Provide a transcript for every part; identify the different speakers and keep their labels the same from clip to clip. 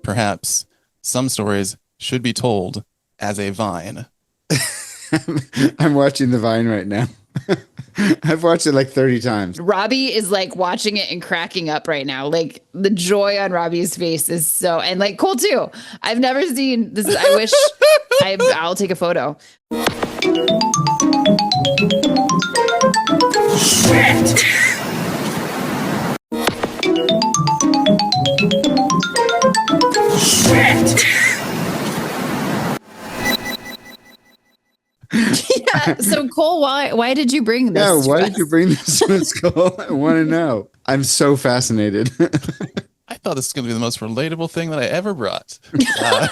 Speaker 1: Perhaps some stories should be told as a vine.
Speaker 2: I'm watching the Vine right now. I've watched it like 30 times.
Speaker 3: Robbie is like watching it and cracking up right now. Like the joy on Robbie's face is so, and like Cole too. I've never seen this. I wish I'll take a photo.
Speaker 4: Shit! Shit!
Speaker 3: Yeah. So Cole, why did you bring this?
Speaker 2: Yeah,
Speaker 3: to
Speaker 2: why
Speaker 3: us?
Speaker 2: did you bring this to us, Cole? I want to know. I'm so fascinated.
Speaker 1: I thought this was going to be the most relatable thing that I ever brought. I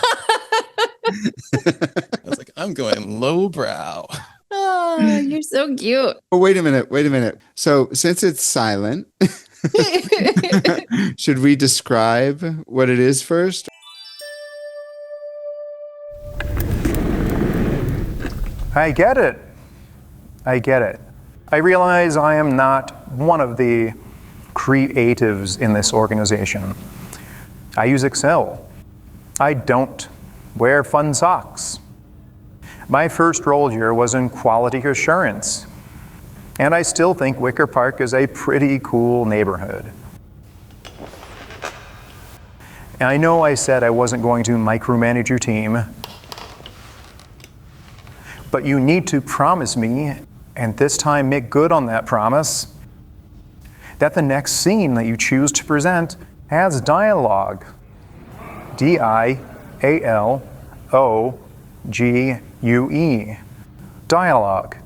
Speaker 1: was like, I'm going lowbrow.
Speaker 3: Oh, you're so cute.
Speaker 2: Oh, wait a minute. So since it's silent, should we describe what it is first?
Speaker 5: I get it. I realize I am not one of the creatives in this organization. I use Excel. I don't wear fun socks. My first role here was in quality assurance. And I still think Wicker Park is a pretty cool neighborhood. And I know I said I wasn't going to micromanage your team, but you need to promise me, and this time make good on that promise, that the next scene that you choose to present has dialogue. D-I-A-L-O-G-U-E. Dialogue.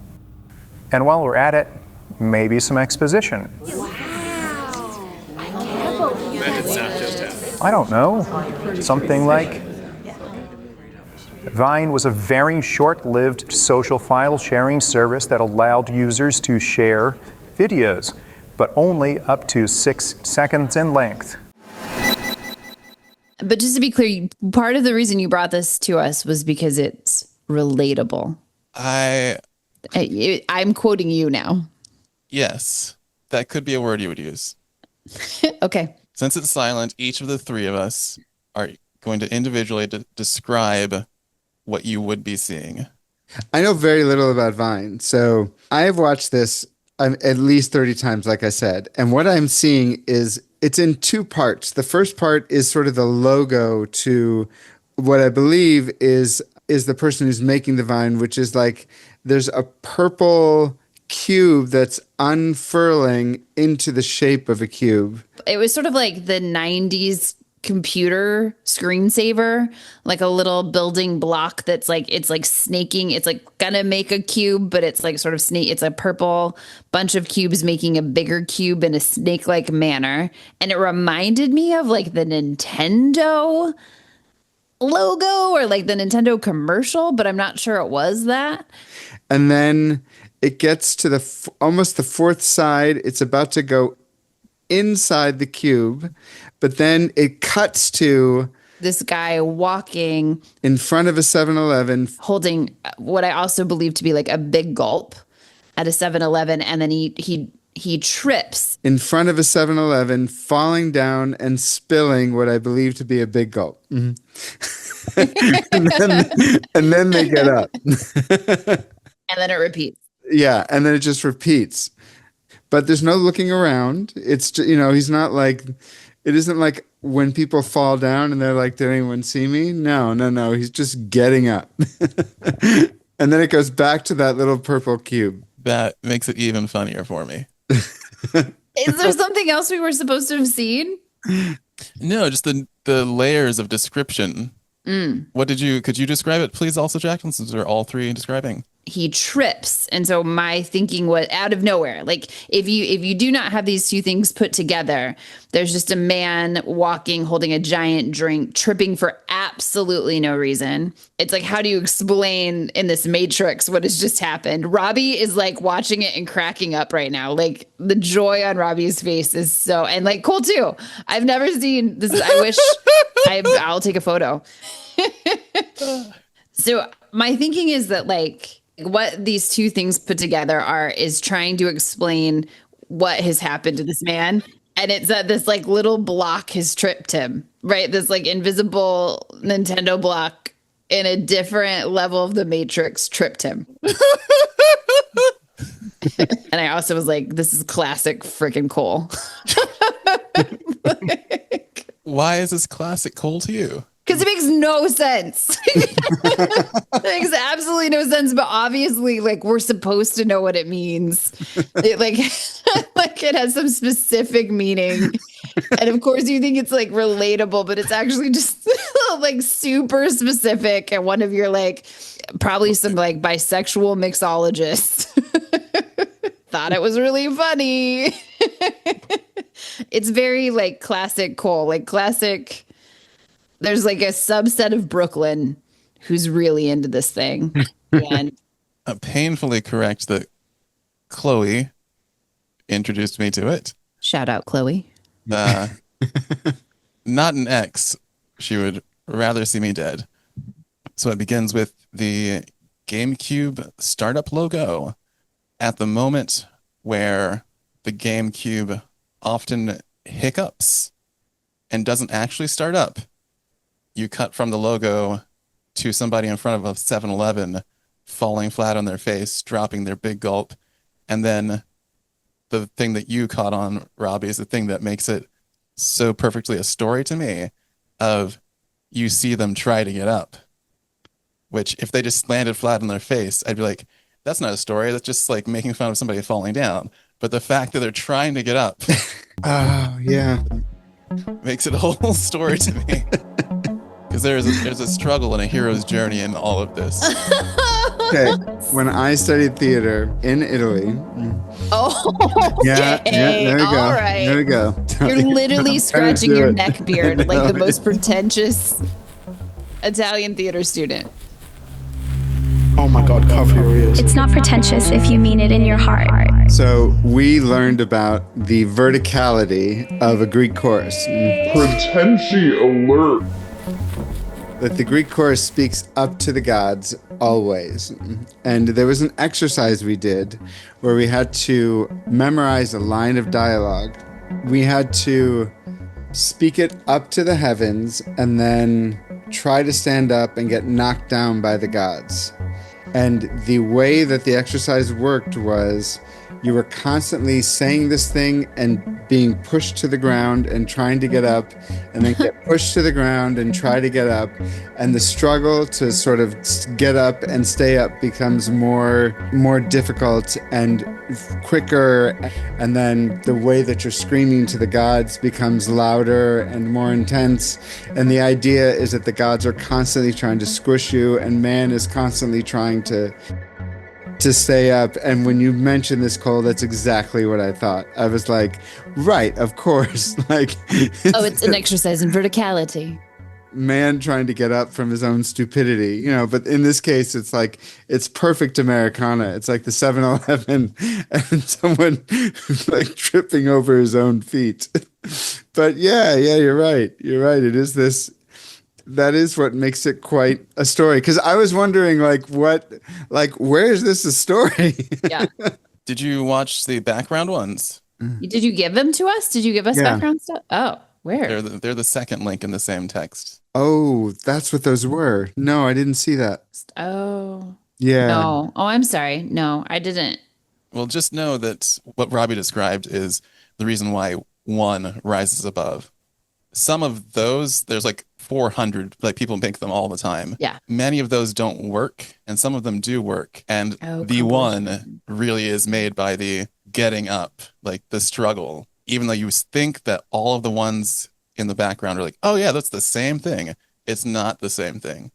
Speaker 5: And while we're at it, maybe some exposition. I don't know. Something like, Vine was a very short-lived social file sharing service that allowed users to share videos, but only up to 6 seconds in length.
Speaker 3: But just to be clear, part of the reason you brought this to us was because it's relatable. I'm quoting you now.
Speaker 1: Yes, that could be a word you would use.
Speaker 3: Okay.
Speaker 1: Since it's silent, each of the three of us are going to individually describe what you would be seeing.
Speaker 2: I know very little about Vine, so I have watched this at least 30 times, like I said. And what I'm seeing is it's in two parts. The first part is sort of the logo to what I believe is the person who's making the Vine, which is like there's a purple cube that's unfurling into the shape of a cube.
Speaker 3: It was sort of like the 90s computer screensaver, like a little building block that's like, it's like snaking. It's like gonna make a cube, but it's like sort of snake. It's a purple bunch of cubes making a bigger cube in a snake-like manner. And it reminded me of like the Nintendo logo or like the Nintendo commercial, but I'm not sure it was that.
Speaker 2: And then it gets to almost the fourth side. It's about to go inside the cube, but then it cuts to
Speaker 3: this guy walking
Speaker 2: in front of a 7-Eleven,
Speaker 3: holding what I also believe to be like a big gulp at a 7-Eleven, and then he trips
Speaker 2: in front of a 7-Eleven, falling down and spilling what I believe to be a big gulp. Mm-hmm. and then they get up.
Speaker 3: And then it repeats.
Speaker 2: Yeah, and then it just repeats. But there's no looking around. It's just, he's not like, it isn't like when people fall down and they're like, did anyone see me? No. He's just getting up. And then it goes back to that little purple cube.
Speaker 1: That makes it even funnier for me.
Speaker 3: Is there something else we were supposed to have seen?
Speaker 1: No, just the layers of description. Could you describe it, please, also, Jaclynn, since we're all three describing?
Speaker 3: He trips. And so my thinking was out of nowhere. Like if you do not have these two things put together, there's just a man walking, holding a giant drink, tripping for absolutely no reason. It's like, how do you explain in this matrix what has just happened? Robbie is like watching it and cracking up right now. Like the joy on Robbie's face is so, and like Cole too. I've never seen this. I wish I'll take a photo. So my thinking is that like, what these two things put together is trying to explain what has happened to this man. And it's that this like little block has tripped him, right? This like invisible Nintendo block in a different level of the Matrix tripped him. And I also was like, this is classic freaking Cole.
Speaker 1: Why is this classic Cole to you?
Speaker 3: Because it makes no sense. It makes absolutely no sense. But obviously, like, we're supposed to know what it means. It like, like it has some specific meaning. And of course, you think it's like relatable, but it's actually just like super specific. And one of your like, probably some like bisexual mixologists thought it was really funny. It's very like classic Cole, like classic. There's like a subset of Brooklyn who's really into this thing. And
Speaker 1: Painfully correct that Chloe introduced me to it.
Speaker 3: shout out Chloe.
Speaker 1: Not an ex. She would rather see me dead. So it begins with the GameCube startup logo at the moment where the GameCube often hiccups and doesn't actually start up. You cut from the logo to somebody in front of a 7-Eleven falling flat on their face, dropping their big gulp. And then the thing that you caught on, Robbie, is the thing that makes it so perfectly a story to me of you see them try to get up, which if they just landed flat on their face, I'd be like, that's not a story. That's just like making fun of somebody falling down. But the fact that they're trying to get up
Speaker 2: Oh, yeah.
Speaker 1: makes it a whole story to me. Because there's a struggle and a hero's journey in all of this.
Speaker 2: Okay. When I studied theater in Italy.
Speaker 3: Oh,
Speaker 2: Yeah,
Speaker 3: okay.
Speaker 2: there we go.
Speaker 3: All right.
Speaker 2: There we go.
Speaker 3: You're literally scratching
Speaker 2: do
Speaker 3: your
Speaker 2: it.
Speaker 3: neck beard like the most pretentious Italian theater student.
Speaker 4: Oh my God, cover your ears.
Speaker 6: It's not pretentious if you mean it in your heart.
Speaker 2: So we learned about the verticality of a Greek chorus.
Speaker 7: Pretenshy alert.
Speaker 2: That the Greek chorus speaks up to the gods always. And there was an exercise we did where we had to memorize a line of dialogue. We had to speak it up to the heavens and then try to stand up and get knocked down by the gods. And the way that the exercise worked was you were constantly saying this thing and being pushed to the ground and trying to get up, and then get pushed to the ground and try to get up. And the struggle to sort of get up and stay up becomes more difficult and quicker. And then the way that you're screaming to the gods becomes louder and more intense. And the idea is that the gods are constantly trying to squish you, and man is constantly trying to stay up. And when you mentioned this, Cole, that's exactly what I thought. I was like, right, of course. Like,
Speaker 3: It's an exercise in verticality.
Speaker 2: man trying to get up from his own stupidity, but in this case, it's like, it's perfect Americana. It's like the 7-Eleven and someone like tripping over his own feet. But yeah, you're right. It is this. That is what makes it quite a story. Because I was wondering, where is this a story?
Speaker 3: Yeah.
Speaker 1: Did you watch the background ones?
Speaker 3: Did you give them to us? Did you give us
Speaker 2: Yeah.
Speaker 3: background stuff? Oh, where?
Speaker 1: They're the second link in the same text.
Speaker 2: Oh, that's what those were. No, I didn't see that.
Speaker 3: Oh.
Speaker 2: Yeah.
Speaker 3: No. Oh, I'm sorry. No, I didn't.
Speaker 1: Well, just know that what Robbie described is the reason why one rises above. Some of those, there's like 400, like people make them all the time.
Speaker 3: Yeah.
Speaker 1: Many of those don't work, and some of them do work. And the
Speaker 3: compilation.
Speaker 1: one really is made by the getting up, like the struggle. Even though you think that all of the ones in the background are like, oh yeah, that's the same thing. It's not the same thing.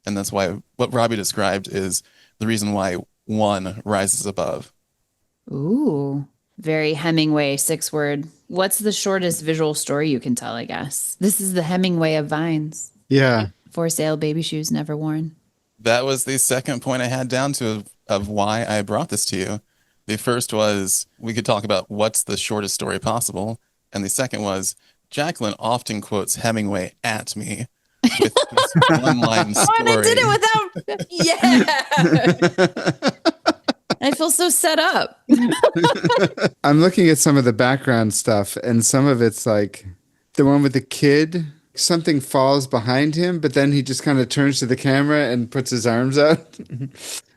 Speaker 1: And that's why what Robbie described is the reason why one rises above.
Speaker 3: Ooh. Very Hemingway 6-word. What's the shortest visual story you can tell, I guess? This is the Hemingway of vines.
Speaker 2: Yeah.
Speaker 3: For sale, baby shoes never worn.
Speaker 1: That was the second point I had down to of why I brought this to you. The first was we could talk about what's the shortest story possible. And the second was Jaclynn often quotes Hemingway at me with this one-line story.
Speaker 3: Oh, and I did it without. Yeah. I feel so set up.
Speaker 2: I'm looking at some of the background stuff, and some of it's like the one with the kid. Something falls behind him, but then he just kind of turns to the camera and puts his arms out.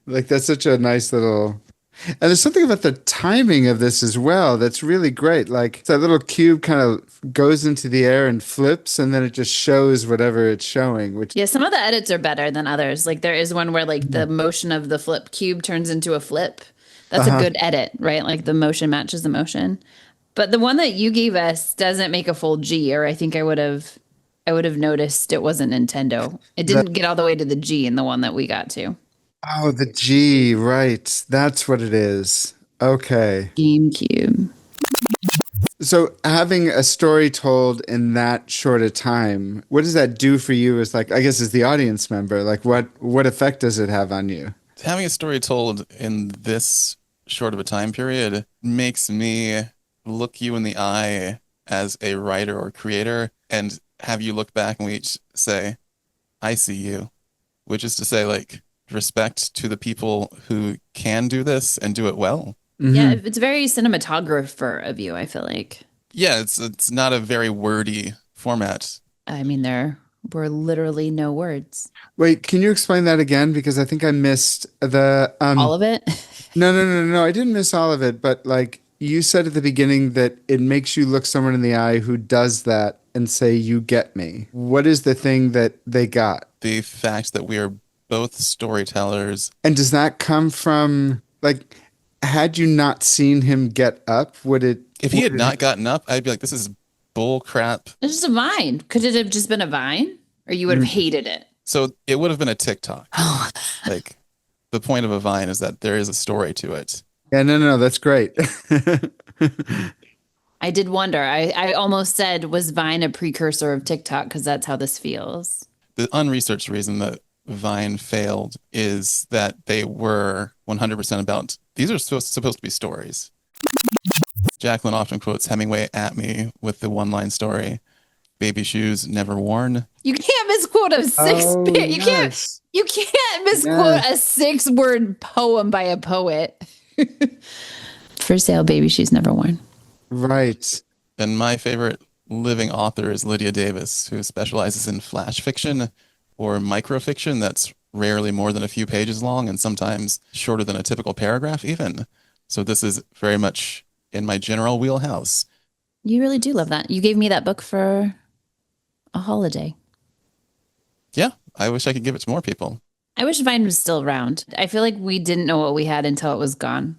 Speaker 2: Like that's such a nice little. And there's something about the timing of this as well that's really great. Like that little cube kind of goes into the air and flips, and then it just shows whatever it's showing, which
Speaker 3: Yeah, some of the edits are better than others. Like there is one where like the motion of the flip cube turns into a flip. That's a good edit, right? Like the motion matches the motion. But the one that you gave us doesn't make a full G, or I would have noticed it wasn't Nintendo. It didn't get all the way to the G in the one that we got to.
Speaker 2: oh, the G, right. That's what it is. Okay.
Speaker 3: GameCube.
Speaker 2: So having a story told in that short a time, what does that do for you as like, I guess as the audience member? Like what effect does it have on you?
Speaker 1: Having a story told in this short of a time period makes me look you in the eye as a writer or creator and have you look back and we each say, I see you, which is to say, like, respect to the people who can do this and do it well.
Speaker 3: Yeah, it's very cinematographer of you, I feel like.
Speaker 1: Yeah, it's not a very wordy format.
Speaker 3: I mean, there were literally no words.
Speaker 2: Wait, can you explain that again? Because I think I missed the
Speaker 3: All of it.
Speaker 2: no. I didn't miss all of it, but like you said at the beginning that it makes you look someone in the eye who does that and say, you get me. What is the thing that they got?
Speaker 1: The fact that we are both storytellers.
Speaker 2: And does that come from like, had you not seen him get up, would it?
Speaker 1: If he had not gotten up, I'd be like, this is bull crap.
Speaker 3: It's just a vine. Could it have just been a vine? Or you would have hated it?
Speaker 1: So it would have been a TikTok. Like the point of a Vine is that there is a story to it.
Speaker 2: Yeah, no, that's great.
Speaker 3: I did wonder. I almost said, was Vine a precursor of TikTok? Because that's how this feels.
Speaker 1: The unresearched reason that Vine failed is that they were 100% about these are supposed to be stories. Jaclynn often quotes Hemingway at me with the one-line story, "Baby shoes never worn."
Speaker 3: You can't misquote a six.
Speaker 2: Oh,
Speaker 3: You can't. You can't misquote a 6-word poem by a poet. For sale, baby shoes never worn.
Speaker 2: Right.
Speaker 1: And my favorite living author is Lydia Davis, who specializes in flash fiction or microfiction that's rarely more than a few pages long and sometimes shorter than a typical paragraph even. So this is very much in my general wheelhouse.
Speaker 3: You really do love that. You gave me that book for a holiday.
Speaker 1: Yeah, I wish I could give it to more people.
Speaker 3: I wish Vine was still around. I feel like we didn't know what we had until it was gone.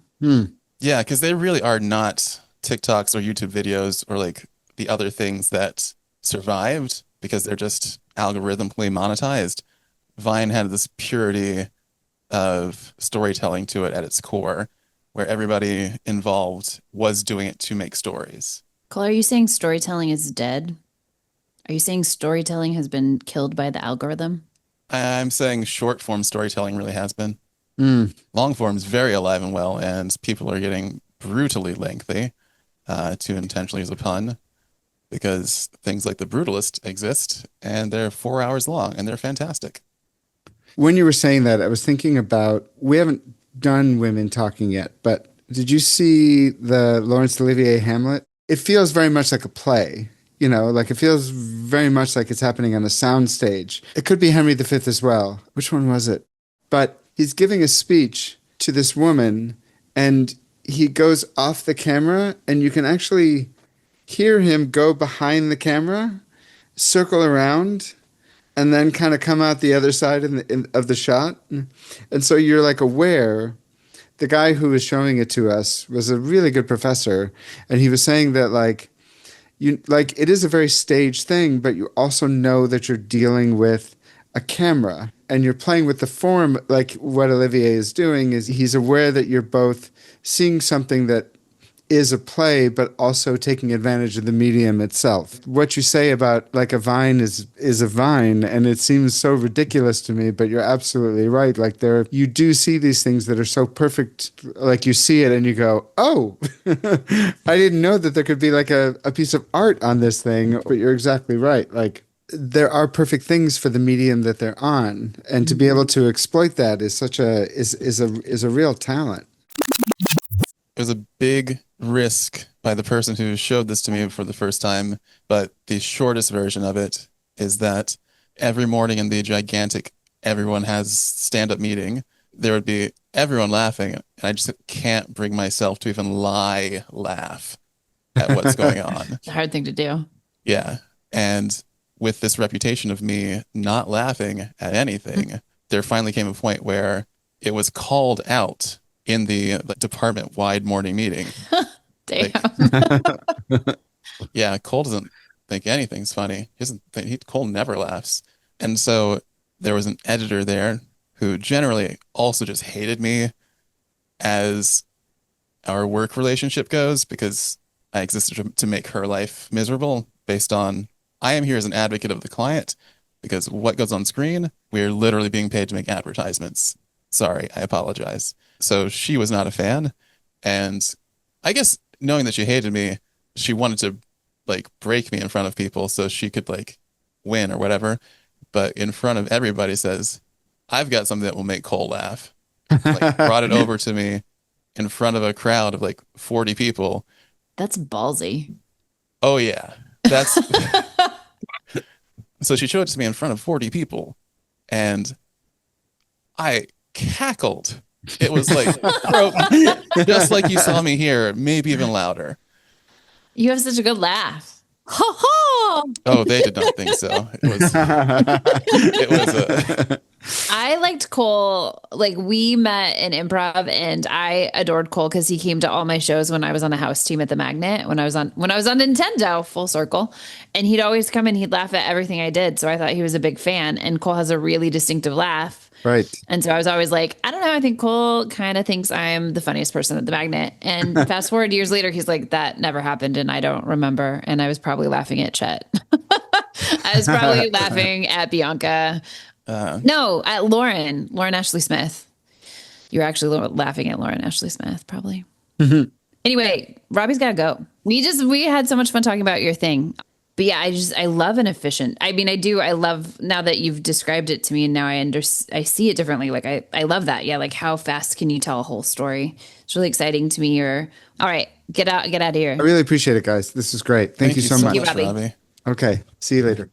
Speaker 1: Yeah, because they really are not TikToks or YouTube videos or like the other things that survived because they're just algorithmically monetized. Vine had this purity of storytelling to it at its core, where everybody involved was doing it to make stories.
Speaker 3: Cole, are you saying storytelling is dead? Are you saying storytelling has been killed by the algorithm?
Speaker 1: I'm saying short form storytelling really has been. Long form is very alive and well, and people are getting brutally lengthy, to intentionally use a pun, because things like The Brutalist exist, and they're 4 hours long, and they're fantastic.
Speaker 2: When you were saying that, I was thinking about, we haven't done women talking yet, but did you see the Laurence Olivier Hamlet? It feels very much like a play, you know, like it feels very much like it's happening on a sound stage. It could be Henry V as well. Which one was it? But he's giving a speech to this woman and he goes off the camera and you can actually hear him go behind the camera, circle around, and then kind of come out the other side of the shot. And so you're like aware. The guy who was showing it to us was a really good professor. And he was saying that like it is a very staged thing, but you also know that you're dealing with a camera and you're playing with the form. Like what Olivier is doing is he's aware that you're both seeing something that is a play, but also taking advantage of the medium itself. What you say about like a vine is a vine, and it seems so ridiculous to me, but you're absolutely right. Like you do see these things that are so perfect, like you see it and you go, oh, I didn't know that there could be like a piece of art on this thing, but you're exactly right. Like there are perfect things for the medium that they're on, and to be able to exploit that is such is a real talent.
Speaker 1: It was a big risk by the person who showed this to me for the first time, but the shortest version of it is that every morning in the gigantic everyone has stand-up meeting, there would be everyone laughing, and I just can't bring myself to even laugh at what's going on.
Speaker 3: It's a hard thing to do.
Speaker 1: Yeah. And with this reputation of me not laughing at anything, there finally came a point where it was called out in the department-wide morning meeting.
Speaker 3: Damn.
Speaker 1: Yeah, Cole doesn't think anything's funny. He doesn't think Cole never laughs. And so there was an editor there who generally also just hated me as our work relationship goes because I existed to make her life miserable based on I am here as an advocate of the client because what goes on screen, we're literally being paid to make advertisements. Sorry, I apologize. So she was not a fan. And I guess knowing that she hated me, she wanted to like break me in front of people so she could like win or whatever. But in front of everybody says, I've got something that will make Cole laugh. Like brought it over to me in front of a crowd of like 40 people.
Speaker 3: That's ballsy.
Speaker 1: Oh yeah. That's so she showed it to me in front of 40 people and I cackled. It was like just like you saw me here, maybe even louder.
Speaker 3: You have such a good laugh. Ho ho!
Speaker 1: Oh, they did not think so. It was
Speaker 3: I liked Cole. Like we met in improv, and I adored Cole because he came to all my shows when I was on a house team at the Magnet. When I was on Nintendo, full circle, and he'd always come and he'd laugh at everything I did. So I thought he was a big fan. And Cole has a really distinctive laugh.
Speaker 2: Right.
Speaker 3: And so I was always like, I don't know. I think Cole kind of thinks I'm the funniest person at the Magnet. And fast forward years later, he's like, that never happened. And I don't remember. And I was probably laughing at Chet. I was probably laughing at Bianca. No, at Lauren Ashley Smith. You're actually laughing at Lauren Ashley Smith, probably. Anyway, Robbie's got to go. We had so much fun talking about your thing. But yeah, I love an efficient. I mean, I love now that you've described it to me and now I see it differently. Like I love that. Yeah. Like how fast can you tell a whole story? It's really exciting to me. All right, get out of here.
Speaker 2: I really appreciate it, guys. This is great. Thank you so much.
Speaker 3: Robbie.
Speaker 1: Robbie.
Speaker 2: Okay. See you later.